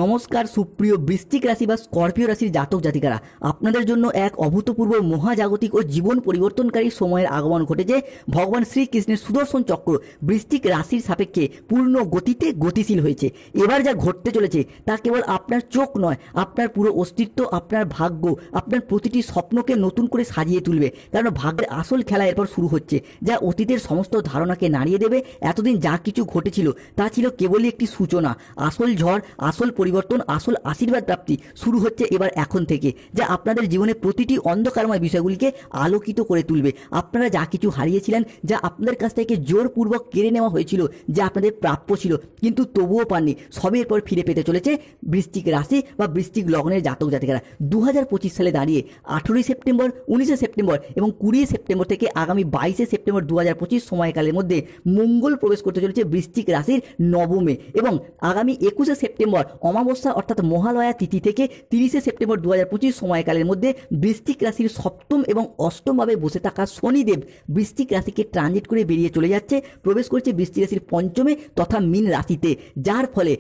নমস্কার সুপ্রিয় বৃশ্চিক রাশি বা স্করপিও রাশির জাতক জাতিকারা, আপনাদের জন্য এক অভূতপূর্ব মহাজাগতিক ও জীবন পরিবর্তনকারী সময়ের আগমন ঘটেছে। ভগবান শ্রীকৃষ্ণের সুদর্শন চক্র বৃশ্চিক রাশির সাপেক্ষে পূর্ণ গতিতে গতিশীল হয়েছে। এবার যা ঘটতে চলেছে তা কেবল আপনার চোখ নয়, আপনার পুরো অস্তিত্ব, আপনার ভাগ্য, আপনার প্রতিটি স্বপ্নকে নতুন করে সাজিয়ে তুলবে। কারণ ভাগ্যের আসল খেলা এরপর শুরু হচ্ছে, যা অতীতের সমস্ত ধারণাকে নাড়িয়ে দেবে। এতদিন যা কিছু ঘটেছিল তা ছিল কেবলই একটি সূচনা। আসল ঝড়, আসল পরিবর্তন, আসল আশীর্বাদ প্রাপ্তি শুরু হচ্ছে এবার এখন থেকে, যা আপনাদের জীবনে প্রতিটি অন্ধকারময় বিষয়গুলিকে আলোকিত করে তুলবে। আপনারা যা কিছু হারিয়েছিলেন, যা আপনাদের কাছ থেকে জোরপূর্বক কেড়ে নেওয়া হয়েছিল, যা আপনাদের প্রাপ্য ছিল কিন্তু তবুও পাননি, সবই এরপর ফিরে পেতে চলেছে বৃশ্চিক রাশি বা বৃশ্চিক লগ্নের জাতক জাতিকারা। 2025 সালে দাঁড়িয়ে 18 সেপ্টেম্বর, 19 সেপ্টেম্বর এবং 20 সেপ্টেম্বর থেকে আগামী 22 সেপ্টেম্বর 2025 সময়কালের মধ্যে মঙ্গল প্রবেশ করতে চলেছে বৃশ্চিক রাশির নবমে, এবং আগামী 21 সেপ্টেম্বর অমাবস্যা অর্থাৎ মহালয়া তিথি থেকে 30 সেপ্টেম্বর 2025 সময়কালের মধ্যে বৃশ্চিক রাশির সপ্তম এবং অষ্টমভাবে বসে থাকা শনিদেব বৃশ্চিক রাশিকে ট্রানজিট করে বেরিয়ে চলে যাচ্ছে, প্রবেশ করছে বৃশ্চিক রাশির পঞ্চমে তথা মীন রাশিতে, যার ফলে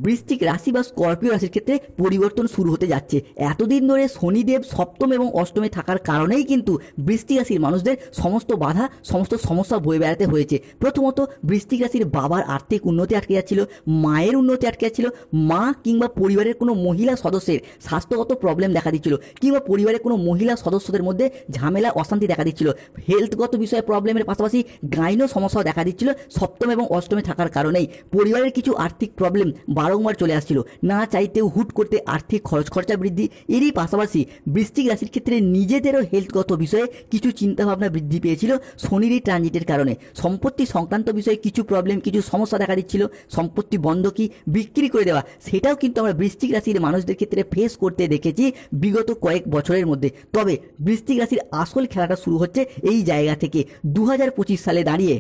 বৃশ্চিক রাশি বা স্করপিও রাশির ক্ষেত্রে পরিবর্তন শুরু হতে যাচ্ছে। এতদিন ধরে শনিদেব সপ্তম এবং অষ্টমে থাকার কারণেই কিন্তু বৃশ্চিক রাশির মানুষদের সমস্ত বাধা, সমস্ত সমস্যা বয়ে বেড়াতে হয়েছে। প্রথমত বৃশ্চিক রাশির বাবার আর্থিক উন্নতি আটকে যাচ্ছিল, মায়ের উন্নতি আটকে যাচ্ছিল, মা কিংবা পরিবারের কোনো মহিলা সদস্যের স্বাস্থ্যগত প্রবলেম দেখা দিচ্ছিল, কিংবা পরিবারের কোনো মহিলা সদস্যদের মধ্যে ঝামেলা অশান্তি দেখা দিচ্ছিল। হেলথগত বিষয়ে প্রবলেমের পাশাপাশি গাইনো সমস্যাও দেখা দিচ্ছিল সপ্তম এবং অষ্টমে থাকার কারণেই। পরিবারের কিছু আর্থিক প্রবলেম বারংবার চলে আসছিল, না চাইতেও হুট করতে আর্থিক খরচা বৃদ্ধি। এরই পাশাপাশি বৃশ্চিক রাশির ক্ষেত্রে নিজেদেরও হেলথগত বিষয়ে কিছু চিন্তাভাবনা বৃদ্ধি পেয়েছিল শনির এই ট্রানজিটের কারণে। সম্পত্তি সংক্রান্ত বিষয়ে কিছু প্রবলেম, কিছু সমস্যা দেখা দিচ্ছিল, সম্পত্তি বন্ধকি, বিক্রি করে দেওয়া, সেটাও কিন্তু আমরা বৃশ্চিক রাশির মানুষদের ক্ষেত্রে ফেস করতে দেখেছি বিগত কয়েক বছরের মধ্যে। তবে বৃশ্চিক রাশির আসল খেলাটা শুরু হচ্ছে এই জায়গা থেকে 2025 সালে দাঁড়িয়ে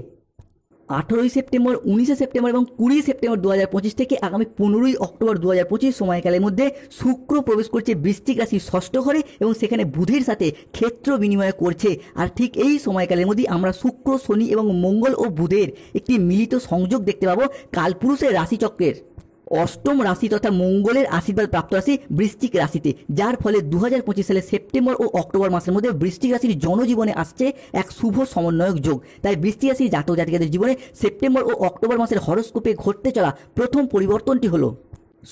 18 সেপ্টেম্বর, 19 সেপ্টেম্বর এবং 20 সেপ্টেম্বর 2025 থেকে আগামী 15 অক্টোবর 2025 সময়কালের মধ্যে শুক্র প্রবেশ করছে বৃশ্চিক রাশির ষষ্ঠ ঘরে এবং সেখানে বুধের সাথে ক্ষেত্র বিনিময় করছে। আর ঠিক এই সময়কালের মধ্যেই আমরা শুক্র, শনি এবং মঙ্গল ও বুধের একটি মিলিত সংযোগ দেখতে পাবো কালপুরুষের রাশিচক্রের অষ্টম রাশি তথা মঙ্গলের আশীর্বাদ প্রাপ্ত রাশি বৃশ্চিক রাশিতে, যার ফলে 2025 সালে সেপ্টেম্বর ও অক্টোবর মাসের মধ্যে বৃশ্চিক রাশির জনজীবনে আসছে এক শুভ সমন্বয়ক যোগ। তাই বৃশ্চিক রাশির জাতক জাতিকাদের জীবনে সেপ্টেম্বর ও অক্টোবর মাসের হরোস্কোপে ঘটতে চলা প্রথম পরিবর্তনটি হলো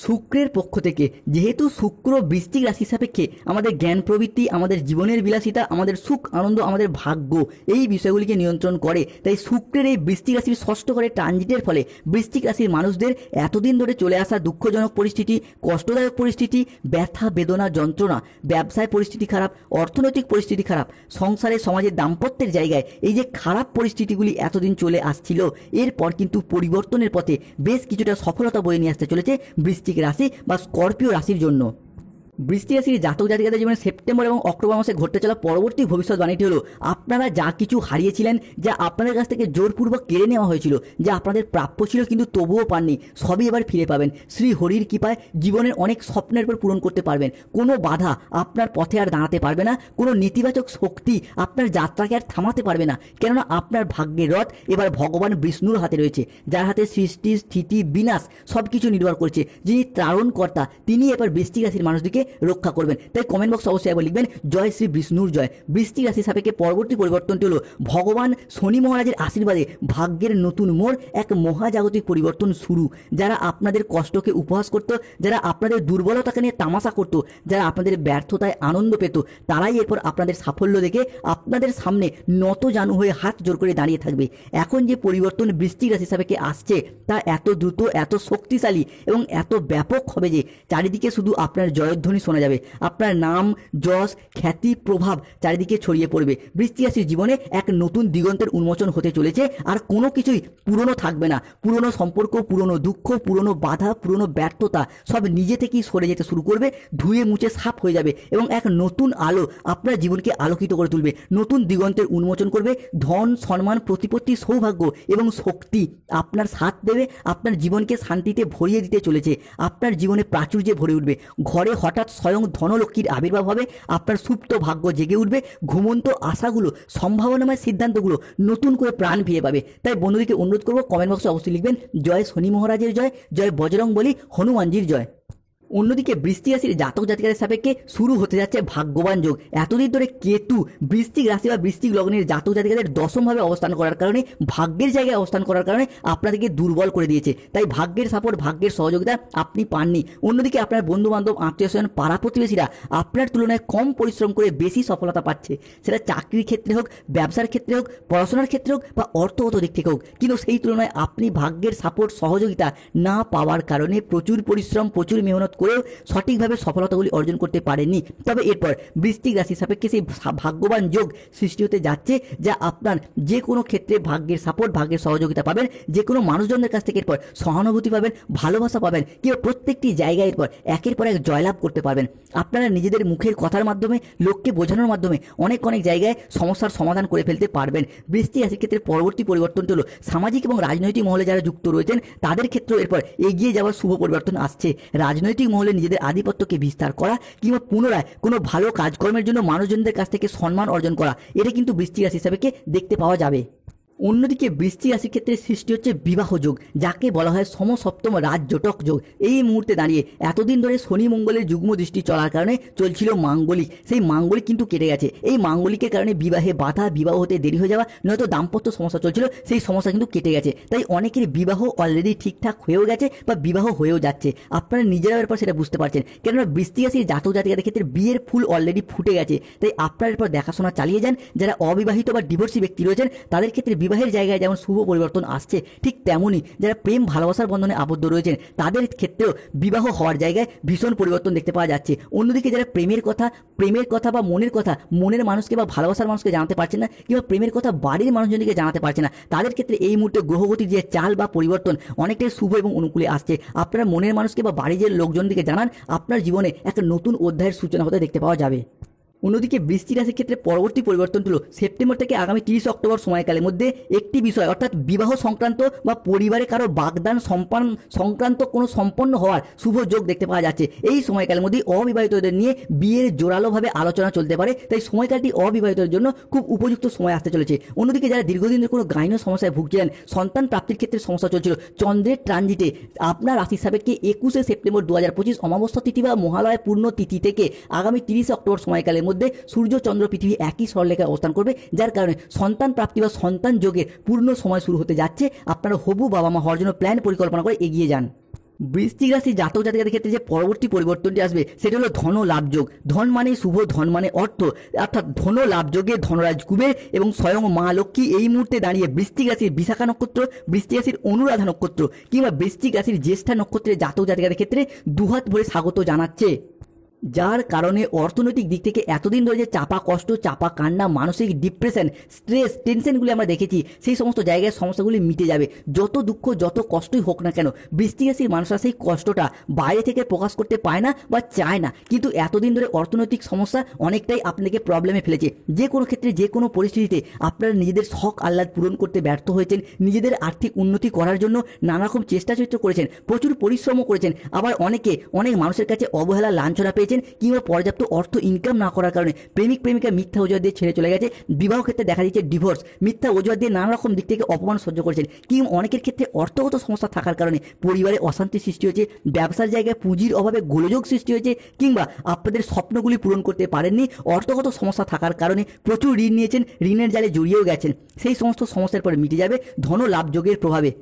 শুক্রের পক্ষ থেকে। যেহেতু শুক্র বৃশ্চিক রাশির সাপেক্ষে আমাদের জ্ঞান প্রবৃত্তি, আমাদের জীবনের বিলাসিতা, আমাদের সুখ আনন্দ, আমাদের ভাগ্য, এই বিষয়গুলিকে নিয়ন্ত্রণ করে, তাই শুক্রের এই বৃশ্চিক রাশির ষষ্ঠ ঘরে ট্রানজিটের ফলে বৃশ্চিক রাশির মানুষদের এতদিন ধরে চলে আসা দুঃখজনক পরিস্থিতি, কষ্টদায়ক পরিস্থিতি, ব্যথা বেদনা যন্ত্রণা, ব্যবসায় পরিস্থিতি খারাপ, অর্থনৈতিক পরিস্থিতি খারাপ, সংসারে সমাজের দাম্পত্যের জায়গায় এই যে খারাপ পরিস্থিতিগুলি এতদিন চলে আসছিল, এরপর কিন্তু পরিবর্তনের পথে বেশ কিছুটা সফলতা বয়ে নিয়ে আসতে চলেছে বৃশ্চিক রাশি বা স্করপিও রাশির জন্য। বৃশ্চিক রাশির জাতক জাতিকাদের জীবনে সেপ্টেম্বর এবং অক্টোবর মাসে ঘটতে চলা পরবর্তী ভবিষ্যৎবাণীটি হলো আপনারা যা কিছু হারিয়েছিলেন, যা আপনাদের কাছ থেকে জোরপূর্বক কেড়ে নেওয়া হয়েছিল, যা আপনাদের প্রাপ্য ছিল কিন্তু তবুও পাননি, সবই এবার ফিরে পাবেন। শ্রী হরির কৃপায় জীবনের অনেক স্বপ্নের পর পূরণ করতে পারবেন। কোনো বাধা আপনার পথে আর দাঁড়াতে পারবে না, কোনো নেতিবাচক শক্তি আপনার যাত্রাকে আর থামাতে পারবে না, কেননা আপনার ভাগ্যের রথ এবার ভগবান বিষ্ণুর হাতে রয়েছে, যার হাতে সৃষ্টি স্থিতি বিনাশ সব কিছু নির্ভর করছে। যিনি ত্রারণকর্তা, তিনি এবার বৃশ্চিক রাশির মানুষদিকে রক্ষা করবেন। তাই কমেন্ট বক্সে অবশ্যই একবার লিখবেন জয় শ্রী বিষ্ণুর জয়। বৃশ্চিক রাশির সাপেক্ষে পরবর্তী পরিবর্তনটি হলো ভগবান শনি মহারাজের আশীর্বাদে ভাগ্যের নতুন মোড়, এক মহাজাগতিক পরিবর্তন শুরু। যারা আপনাদের কষ্টকে উপহাস করত, যারা আপনাদের দুর্বলতাকে নিয়ে তামাশা করত, যারা আপনাদের ব্যর্থতায় আনন্দ পেত, তারাই এরপর আপনাদের সাফল্য দেখে আপনাদের সামনে নত জানু হয়ে হাত জোর করে দাঁড়িয়ে থাকবে। এখন যে পরিবর্তন বৃশ্চিক রাশির সাপেক্ষে আসছে তা এত দ্রুত, এত শক্তিশালী এবং এত ব্যাপক হবে যে চারিদিকে শুধু আপনার জয়ধ্বনি শোনা যাবে, আপনার নাম, যশ, খ্যাতি, প্রভাব চারিদিকে ছড়িয়ে পড়বে। বৃশ্চিক রাশির জীবনে এক নতুন দিগন্তের উন্মোচন হতে চলেছে। আর কোনো কিছুই পুরনো থাকবে না। পুরনো সম্পর্ক, পুরনো দুঃখ, পুরনো বাধা, পুরনো ব্যর্থতা সব নিজে থেকেই সরে যেতে শুরু করবে, ধুয়ে মুছে সাফ হয়ে যাবে এবং এক নতুন আলো আপনার জীবনকে আলোকিত করে তুলবে, নতুন দিগন্তের উন্মোচন করবে। ধন, সম্মান, প্রতিপত্তি, সৌভাগ্য এবং শক্তি আপনার সাথ দেবে, আপনার জীবনকে শান্তিতে ভরিয়ে দিতে চলেছে। আপনার জীবনে প্রাচুর্যে ভরে উঠবে। ঘরে হঠাৎ স্বয়ং ধনলক্ষ্মীর আবির্ভাব হবে। আপনার সুপ্ত ভাগ্য জেগে উঠবে, ঘুমন্ত আশাগুলো, সম্ভাবনাময় সিদ্ধান্তগুলো নতুন করে প্রাণ ফিরে পাবে। তাই বন্ধুদেরকে অনুরোধ করবো, কমেন্ট বক্সে অবশ্যই লিখবেন জয় শনি মহারাজের জয়, জয় বজরংবলী হনুমানজির জয়। অন্যদিকে বৃশ্চিক রাশির জাতক জাতিকাদের সাপেক্ষে শুরু হতে যাচ্ছে ভাগ্যবান যোগ। এতদিন ধরে কেতু বৃশ্চিক রাশি বা বৃশ্চিক লগ্নের জাতক জাতিকাদের দশমভাবে অবস্থান করার কারণে, ভাগ্যের জায়গায় অবস্থান করার কারণে আপনাদেরকে দুর্বল করে দিয়েছে। তাই ভাগ্যের সাপোর্ট, ভাগ্যের সহযোগিতা আপনি পাননি। অন্যদিকে আপনার বন্ধু বান্ধব, আত্মীয় স্বজন, পাড়া প্রতিবেশীরা আপনার তুলনায় কম পরিশ্রম করে বেশি সফলতা পাচ্ছে। সেটা চাকরির ক্ষেত্রে হোক, ব্যবসার ক্ষেত্রে হোক, পড়াশোনার ক্ষেত্রে হোক বা অর্থগত দিক থেকে হোক, কিন্তু সেই তুলনায় আপনি ভাগ্যের সাপোর্ট, সহযোগিতা না পাওয়ার কারণে প্রচুর পরিশ্রম, প্রচুর মেহনত করেও সঠিকভাবে সফলতাগুলি অর্জন করতে পারেননি। তবে এরপর বৃশ্চিক রাশির সাপেক্ষে সেই ভাগ্যবান যোগ সৃষ্টি হতে যাচ্ছে, যা আপনার যে কোনো ক্ষেত্রে ভাগ্যের সাপোর্ট, ভাগ্যের সহযোগিতা পাবেন। যে কোনো মানুষজনের কাছ থেকে এরপর সহানুভূতি পাবেন, ভালোবাসা পাবেন, কিংবা প্রত্যেকটি জায়গায় এরপর একের পর এক জয়লাভ করতে পারবেন। আপনারা নিজেদের মুখের কথার মাধ্যমে, লোককে বোঝানোর মাধ্যমে অনেক জায়গায় সমস্যার সমাধান করে ফেলতে পারবেন। বৃশ্চিক রাশির ক্ষেত্রে পরবর্তী পরিবর্তনটি হলো সামাজিক এবং রাজনৈতিক মহলে যারা যুক্ত রয়েছেন তাদের ক্ষেত্রেও এরপর এগিয়ে যাওয়ার শুভ পরিবর্তন আসছে। রাজনৈতিক মহলে নিজেদের আধিপত্যকে বিস্তার করা কিংবা পুনরায় কোনো ভালো কাজকর্মের জন্য মানুষজনদের কাছ থেকে সম্মান অর্জন করা, এটা কিন্তু বৃশ্চিক রাশি হিসাবে দেখতে পাওয়া যাবে। অন্যদিকে বৃশ্চিক রাশির ক্ষেত্রে সৃষ্টি হচ্ছে বিবাহ যোগ, যাকে বলা হয় সমসপ্তম রাজজটক যোগ। এই মুহূর্তে দাঁড়িয়ে এতদিন ধরে শনি মঙ্গলের যুগ্ম দৃষ্টি চলার কারণে চলছিল মাঙ্গলিক, সেই মাঙ্গলিক কিন্তু কেটে গেছে। এই মাঙ্গলিকের কারণে বিবাহে বাধা, বিবাহ হতে দেরি হয়ে যাওয়া, নয়তো দাম্পত্য সমস্যা চলছিল, সেই সমস্যা কিন্তু কেটে গেছে। তাই অনেকের বিবাহ অলরেডি ঠিকঠাক হয়েও গেছে বা বিবাহ হয়েও যাচ্ছে। আপনারা নিজেরাও এরপর সেটা বুঝতে পারছেন, কেননা বৃশ্চিক রাশির জাতক জাতিকাদের ক্ষেত্রে বিয়ের ফুল অলরেডি ফুটে গেছে। তাই আপনারা এরপর দেখাশোনা চালিয়ে যান। যারা অবিবাহিত বা ডিভোর্সি ব্যক্তি রয়েছেন তাদের ক্ষেত্রে বিবাহের জায়গায় যেমন শুভ পরিবর্তন আসছে, ঠিক তেমনই যারা প্রেম ভালোবাসার বন্ধনে আবদ্ধ রয়েছেন তাদের ক্ষেত্রেও বিবাহ হওয়ার জায়গায় ভীষণ পরিবর্তন দেখতে পাওয়া যাচ্ছে। অন্যদিকে যারা প্রেমের কথা বা মনের কথা মনের মানুষকে বা ভালোবাসার মানুষকে জানাতে পারছেন না, কিংবা প্রেমের কথা বাড়ির মানুষজনকে জানাতে পারছে না, তাদের ক্ষেত্রে এই মুহূর্তে গ্রহগতির যে চাল বা পরিবর্তন অনেকটাই শুভ এবং অনুকূলে আসছে। আপনারা মনের মানুষকে বা বাড়ির যে লোকজনকে জানান, আপনার জীবনে একটা নতুন অধ্যায়ের সূচনা হতে দেখতে পাওয়া যাবে। অন্যদিকে বৃশ্চিক রাশির ক্ষেত্রে পরবর্তী পরিবর্তনটি হলো সেপ্টেম্বর থেকে আগামী 30 অক্টোবর সময়কালের মধ্যে একটি বিষয়, অর্থাৎ বিবাহ সংক্রান্ত বা পরিবারে কারো বাগদান সংক্রান্ত কোনো সম্পন্ন হওয়ার শুভ যোগ দেখতে পাওয়া যাচ্ছে। এই সময়কালের মধ্যে অবিবাহিতদের নিয়ে বিয়ের জোরালোভাবে আলোচনা চলতে পারে। তাই সময়কালটি অবিবাহিতদের জন্য খুব উপযুক্ত সময় আসতে চলেছে। অন্যদিকে যারা দীর্ঘদিন ধরে কোনো গাইন সমস্যায় ভুগছিলেন, সন্তান প্রাপ্তির ক্ষেত্রে সমস্যা চলছিল, চন্দ্রের ট্রানজিটে আপনার রাশির সাপেক্ষে 21 সেপ্টেম্বর 2025 অমাবস্যা তিথি বা মহালয়া পূর্ণ তিথি থেকে আগামী 30 অক্টোবর সময়কালের মধ্যে সূর্য চন্দ্র পৃথিবী একই সরলরেখায় অবস্থান করবে, যার কারণে সন্তান প্রাপ্তি বা সন্তান যোগের পূর্ণ সময় শুরু হতে যাচ্ছে। আপনারা হবু বাবা মা হওয়ার জন্য প্ল্যান পরিকল্পনা করে এগিয়ে যান। বৃশ্চিক রাশি জাতক জাতিকাদের ক্ষেত্রে যে পরবর্তী পরিবর্তনটি আসবে সেটা হলো ধন লাভ যোগ। ধন মানে শুভ, ধন মানে অর্থ, অর্থাৎ ধন লাভ যোগে ধনরাজ কুবের এবং স্বয়ং মা লক্ষ্মী এই মুহূর্তে দাঁড়িয়ে বৃশ্চিক রাশির বিশাখা নক্ষত্র, বৃশ্চিক রাশির অনুরাধা নক্ষত্র কিংবা বৃশ্চিক রাশির জ্যেষ্ঠা নক্ষত্রের জাতক জাতিকাদের ক্ষেত্রে দুহাত ভরে স্বাগত জানাচ্ছে। যার কারণে অর্থনৈতিক দিক থেকে এতদিন ধরে যে চাপা কষ্ট, চাপা কান্না, মানসিক ডিপ্রেশন, স্ট্রেস, টেনশনগুলি আমরা দেখেছি, সেই সমস্ত জায়গায় সমস্যাগুলি মিটে যাবে। যত দুঃখ, যত কষ্টই হোক না কেন, বৃশ্চিক রাশির মানুষরা সেই কষ্টটা বাইরে থেকে প্রকাশ করতে পায় না বা চায় না। কিন্তু এতদিন ধরে অর্থনৈতিক সমস্যা অনেকটাই আপনাকে প্রবলেমে ফেলেছে। যে কোনো ক্ষেত্রে, যে কোনো পরিস্থিতিতে আপনারা নিজেদের শখ আহ্লাদ পূরণ করতে ব্যর্থ হয়েছেন, নিজেদের আর্থিক উন্নতি করার জন্য নানা রকম চেষ্টা করেছেন, প্রচুর পরিশ্রমও করেছেন। আবার অনেক মানুষের কাছে অবহেলা, লাঞ্ছনা পেয়েছেন, কিংবা পর্যাপ্ত অর্থ ইনকাম না করার কারণে প্রেমিক প্রেমিকা মিথ্যা অজুহাত দিয়ে ছেড়ে চলে গেছে। বিবাহ ক্ষেত্রে দেখা দিচ্ছে ডিভোর্স, মিথ্যা অজুহাত দিয়ে নানা রকম দিক থেকে অপমান সহ্য করেছেন। কিংবা অনেকের ক্ষেত্রে অর্থগত সমস্যা থাকার কারণে পরিবারে অশান্তি সৃষ্টি হয়েছে, ব্যবসার জায়গায় পুঁজির অভাবে গোলযোগ সৃষ্টি হয়েছে, কিংবা আপনাদের স্বপ্নগুলি পূরণ করতে পারেননি। অর্থগত সমস্যা থাকার কারণে প্রচুর ঋণ নিয়েছেন, ঋণের জালে জড়িয়েও গেছেন। সেই সমস্ত সমস্যার পরে মিটে যাবে ধন লাভ যোগের প্রভাবে।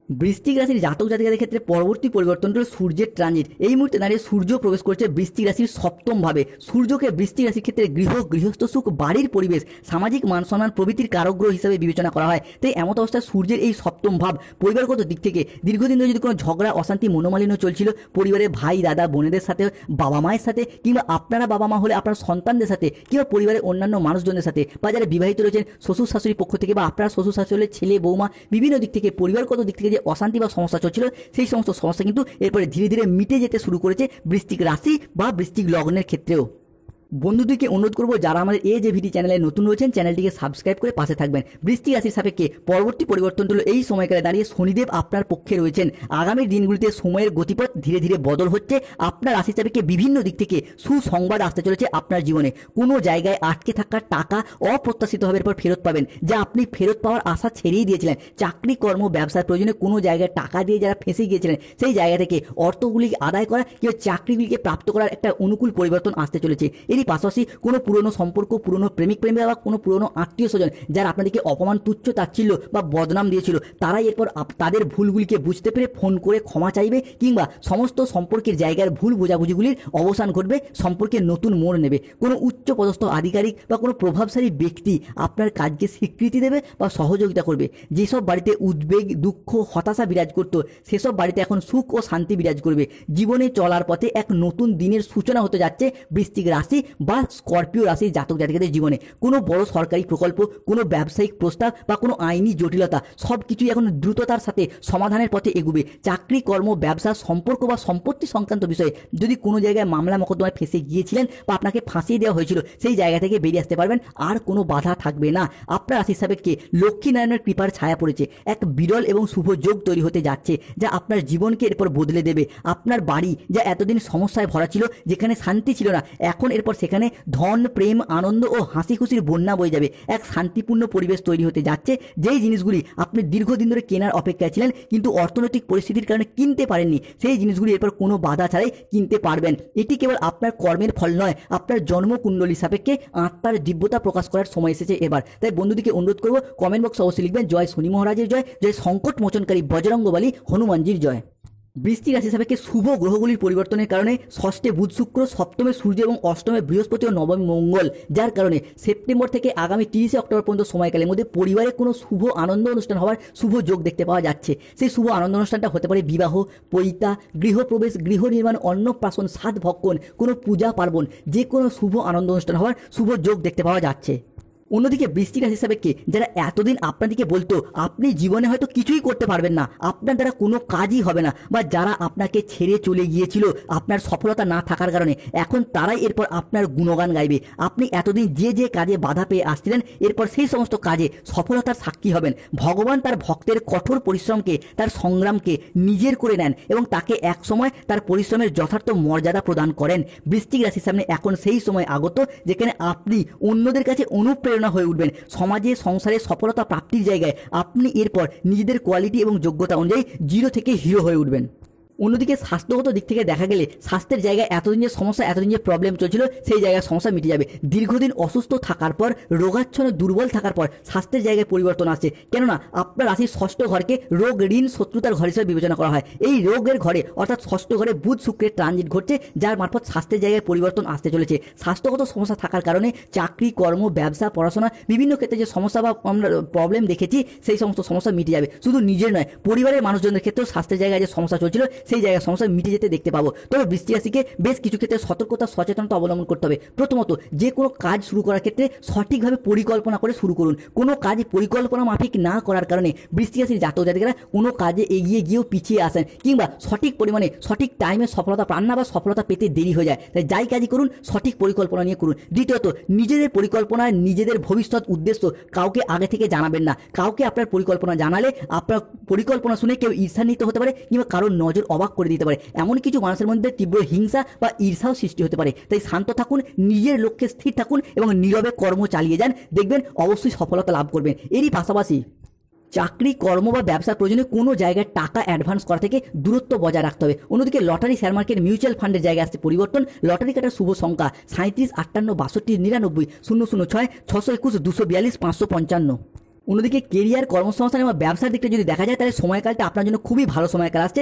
বৃশ্চিক রাশির জাতক জাতিকাদের ক্ষেত্রে পরবর্তী পরিবর্তনটা হল সূর্যের ট্রানজিট। এই মুহূর্তে দাঁড়িয়ে সূর্য প্রবেশ করছে বৃশ্চিক রাশির সপ্তম ভাবে। সূর্যকে বৃশ্চিক রাশির ক্ষেত্রে গৃহস্থ সুখ, বাড়ির পরিবেশ, সামাজিক মান সম্মান প্রভৃতির কারকগ্রহ হিসাবে বিবেচনা করা হয়। তাই এমত অবস্থায় সূর্যের এই সপ্তম ভাব পরিবারগত দিক থেকে দীর্ঘদিন ধরে যদি কোনো ঝগড়া, অশান্তি, মনোমালিন্য চলছিল পরিবারের ভাই দাদা বোনেদের সাথে, বাবা মায়ের সাথে, কিংবা আপনারা বাবা মা হলে আপনার সন্তানদের সাথে, কিংবা পরিবারের অন্যান্য মানুষজনদের সাথে, বা যারা বিবাহিত রয়েছেন শ্বশুর শাশুড়ির পক্ষ থেকে, বা আপনার শ্বশুর শাশুড়ির ছেলে বৌমা, বিভিন্ন দিক থেকে পরিবারগত দিক থেকে যে অশান্তি বা সমস্যা চলছিল, সেই সমস্ত সমস্যা কিন্তু এরপরে ধীরে ধীরে মিটে যেতে শুরু করেছে বৃশ্চিক রাশি বা বৃশ্চিক লগ্নের ক্ষেত্রেও। বন্ধুদেরকে অনুরোধ করবো যারা আমাদের AJVT চ্যানেলে নতুন রয়েছেন চ্যানেলটিকে সাবস্ক্রাইব করে পাশে থাকবেন। বৃশ্চিক রাশির সাপেক্ষে পরবর্তী পরিবর্তন হলো এই সময়কালে দাঁড়িয়ে শনিদেব আপনার পক্ষে রয়েছেন। আগামী দিনগুলিতে সময়ের গতিপথ ধীরে ধীরে বদল হচ্ছে। আপনার রাশির সাপেক্ষে বিভিন্ন দিক থেকে সুসংবাদ আসতে চলেছে আপনার জীবনে। কোনো জায়গায় আটকে থাকা টাকা অপ্রত্যাশিতভাবে এরপর ফেরত পাবেন, যা আপনি ফেরত পাওয়ার আশা ছেড়েই দিয়েছিলেন। চাকরি কর্ম ব্যবসার প্রয়োজনে কোনো জায়গায় টাকা দিয়ে যারা ফেঁসে গিয়েছিলেন সেই জায়গা থেকে অর্থগুলিকে আদায় করা কিংবা চাকরিগুলিকে প্রাপ্ত করার একটা অনুকূল পরিবর্তন আসতে চলেছে। এরই পাশাপাশি কোনো পুরনো সম্পর্ক, পুরনো প্রেমিক প্রেমিকা বা কোনো পুরনো আত্মীয় স্বজন যারা আপনাদেরকে অপমান, তুচ্ছ তাচ্ছিল্য বা বদনাম দিয়েছিল, তারাই এরপর তাদের ভুলগুলিকে বুঝতে পেরে ফোন করে ক্ষমা চাইবে কিংবা সমস্ত সম্পর্কের জায়গার ভুল বোঝাবুঝিগুলির অবসান ঘটবে, সম্পর্কে নতুন মোড় নেবে। কোনো উচ্চ পদস্থ আধিকারিক বা কোনো প্রভাবশালী ব্যক্তি আপনার কাজকে স্বীকৃতি দেবে বা সহযোগিতা করবে। যেসব বাড়িতে উদ্বেগ, দুঃখ, হতাশা বিরাজ করতো সেসব বাড়িতে এখন সুখ ও শান্তি বিরাজ করবে। জীবনে চলার পথে এক নতুন দিনের সূচনা হতে যাচ্ছে বৃশ্চিক রাশি বা স্করপিও রাশির জাতক জাতিকাদের জীবনে। কোনো বড় সরকারি প্রকল্প, কোনো ব্যবসায়িক প্রস্তাব বা কোনো আইনি জটিলতা সব কিছুই এখন দ্রুততার সাথে সমাধানের পথে এগুবে। চাকরি, কর্ম, ব্যবসা, সম্পর্ক বা সম্পত্তি সংক্রান্ত বিষয়ে যদি কোনো জায়গায় মামলা মোকদ্দমায় ফেঁসে গিয়েছিলেন বা আপনাকে ফাঁসিয়ে দেওয়া হয়েছিল, সেই জায়গা থেকে বেরিয়ে আসতে পারবেন, আর কোনো বাধা থাকবে না। আপনার রাশির সাপেক্ষে লক্ষ্মীনারায়ণের কৃপার ছায়া পড়েছে। এক বিরল এবং শুভ যোগ তৈরি হতে যাচ্ছে যা আপনার জীবনকে এরপর বদলে দেবে। আপনার বাড়ি যা এতদিন সমস্যায় ভরা ছিল, যেখানে শান্তি ছিল না, এখন এরপর সেখানে ধন, প্রেম, আনন্দ ও হাসি খুশির বন্যা বয়ে যাবে। এক শান্তিপূর্ণ পরিবেশ তৈরি হতে যাচ্ছে। যেই জিনিসগুলি আপনি দীর্ঘদিন ধরে কেনার অপেক্ষায় ছিলেন কিন্তু অর্থনৈতিক পরিস্থিতির কারণে কিনতে পারেননি, সেই জিনিসগুলি এরপর কোনো বাধা ছাড়াই কিনতে পারবেন। এটি কেবল আপনার কর্মের ফল নয়, আপনার জন্মকুণ্ডলী সাপেক্ষে আত্মার দিব্যতা প্রকাশ করার সময় এসেছে এবার। তাই বন্ধুদিকে অনুরোধ করবো কমেন্ট বক্সে অবশ্যই লিখবেন জয় শনি মহারাজের জয়, জয় সংকট মোচনকারী বজরঙ্গবলী হনুমানজির জয়। বৃশ্চিক রাশি সাপেক্ষে শুভ গ্রহগুলির পরিবর্তনের কারণে ষষ্ঠে বুধ শুক্র, সপ্তমে সূর্য এবং অষ্টমে বৃহস্পতি ও নবমে মঙ্গল, যার কারণে সেপ্টেম্বর থেকে আগামী 30শে অক্টোবর পর্যন্ত সময়কালের মধ্যে পরিবারে কোনো শুভ আনন্দ অনুষ্ঠান হওয়ার শুভ যোগ দেখতে পাওয়া যাচ্ছে। সেই শুভ আনন্দ অনুষ্ঠানটা হতে পারে বিবাহ, পৈতা, গৃহপ্রবেশ, গৃহ নির্মাণ, অন্নপ্রাশন, সাত ভক্ষণ, কোনো পূজা পার্বণ, যে কোনো শুভ আনন্দ অনুষ্ঠান হওয়ার শুভ যোগ দেখতে পাওয়া যাচ্ছে। অন্যদিকে বৃশ্চিক রাশি সাপেক্ষে যারা এতদিন আপনাদেরকে বলতো আপনি জীবনে হয়তো কিছুই করতে পারবেন না, আপনার দ্বারা কোনো কাজই হবে না, বা যারা আপনাকে ছেড়ে চলে গিয়েছিল আপনার সফলতা না থাকার কারণে, এখন তারাই এরপর আপনার গুণগান গাইবে। আপনি এতদিন যে যে কাজে বাধা পেয়ে আসছিলেন এরপর সেই সমস্ত কাজে সফলতার সাক্ষী হবেন। ভগবান তার ভক্তের কঠোর পরিশ্রমকে, তার সংগ্রামকে নিজের করে নেন এবং তাকে এক সময় তার পরিশ্রমের যথার্থ মর্যাদা প্রদান করেন। বৃশ্চিক রাশির সামনে এখন সেই সময় আগত যেখানে আপনি অন্যদের কাছে অনুপ্রেরণা হয়ে উঠবেন। সমাজে, সংসারে সফলতা প্রাপ্তির জায়গায় আপনি এরপর নিজেদের কোয়ালিটি এবং যোগ্যতা অনুযায়ী জিরো থেকে হিরো হয়ে উঠবেন। অন্যদিকে স্বাস্থ্যগত দিক থেকে দেখা গেলে স্বাস্থ্যের জায়গায় এতদিন যে সমস্যা, এতদিন যে প্রবলেম চলছিল সেই জায়গায় সমস্যা মিটে যাবে। দীর্ঘদিন অসুস্থ থাকার পর, রোগাচ্ছন্ন দুর্বল থাকার পর স্বাস্থ্যের জায়গায় পরিবর্তন আসছে। কেননা আপনার রাশির ষষ্ঠ ঘরকে রোগ, ঋণ, শত্রুতার ঘর হিসেবে বিবেচনা করা হয়। এই রোগের ঘরে অর্থাৎ ষষ্ঠ ঘরে বুধ শুক্রের ট্রানজিট ঘটছে, যার মারফত স্বাস্থ্যের জায়গায় পরিবর্তন আসতে চলেছে। স্বাস্থ্যগত সমস্যা থাকার কারণে চাকরি, কর্ম, ব্যবসা, পড়াশোনা বিভিন্ন ক্ষেত্রে যে সমস্যা বা আমরা প্রবলেম দেখেছি সেই সমস্ত সমস্যা মিটে যাবে। শুধু নিজের নয়, পরিবারের মানুষজনের ক্ষেত্রেও স্বাস্থ্যের জায়গায় যে সমস্যা চলছিল সেই জায়গায় সমস্যা মিটে যেতে দেখতে পাবো। তবে বৃশ্চিক রাশিকে বেশ কিছু ক্ষেত্রে সতর্কতা, সচেতনতা অবলম্বন করতে হবে। প্রথমত, যে কোনো কাজ শুরু করার ক্ষেত্রে সঠিকভাবে পরিকল্পনা করে শুরু করুন। কোনো কাজ পরিকল্পনা মাফিক না করার কারণে বৃশ্চিক রাশির জাতক জাতিকারা কোনো কাজে এগিয়ে গিয়েও পিছিয়ে আসেন কিংবা সঠিক পরিমাণে সঠিক টাইমে সফলতা পান না বা সফলতা পেতে দেরি হয়ে যায়। তাই যাই কাজই করুন সঠিক পরিকল্পনা নিয়ে করুন। দ্বিতীয়ত, নিজেদের পরিকল্পনা, নিজেদের ভবিষ্যৎ উদ্দেশ্য কাউকে আগে থেকে জানাবেন না। কাউকে আপনার পরিকল্পনা জানালে আপনার পরিকল্পনা শুনে কেউ ঈর্ষান্বিত হতে পারে কিংবা কারোর নজর অবাক করে দিতে পারে। এমন কিছু মানুষের মধ্যে তীব্র হিংসা বা ঈর্ষাও সৃষ্টি হতে পারে। তাই শান্ত থাকুন, নিজের লক্ষ্যে স্থির থাকুন এবং নীরবে কর্ম চালিয়ে যান, দেখবেন অবশ্যই সফলতা লাভ করবেন। এরই পাশাপাশি চাকরি, কর্ম বা ব্যবসার প্রয়োজনে কোনো জায়গায় টাকা অ্যাডভান্স করা থেকে দূরত্ব বজায় রাখতে হবে। অন্যদিকে লটারি, শেয়ার মার্কেট, মিউচুয়াল ফান্ডের জায়গায় আসছে পরিবর্তন। লটারি কাটার শুভ সংখ্যা 37, 58, 62, 99, 006, 621, 242, 555। অন্যদিকে কেরিয়ার, কর্মসংস্থান এবং ব্যবসার দিকটা যদি দেখা যায় তাহলে সময়কালটা আপনার জন্য খুবই ভালো সময়কাল আসছে।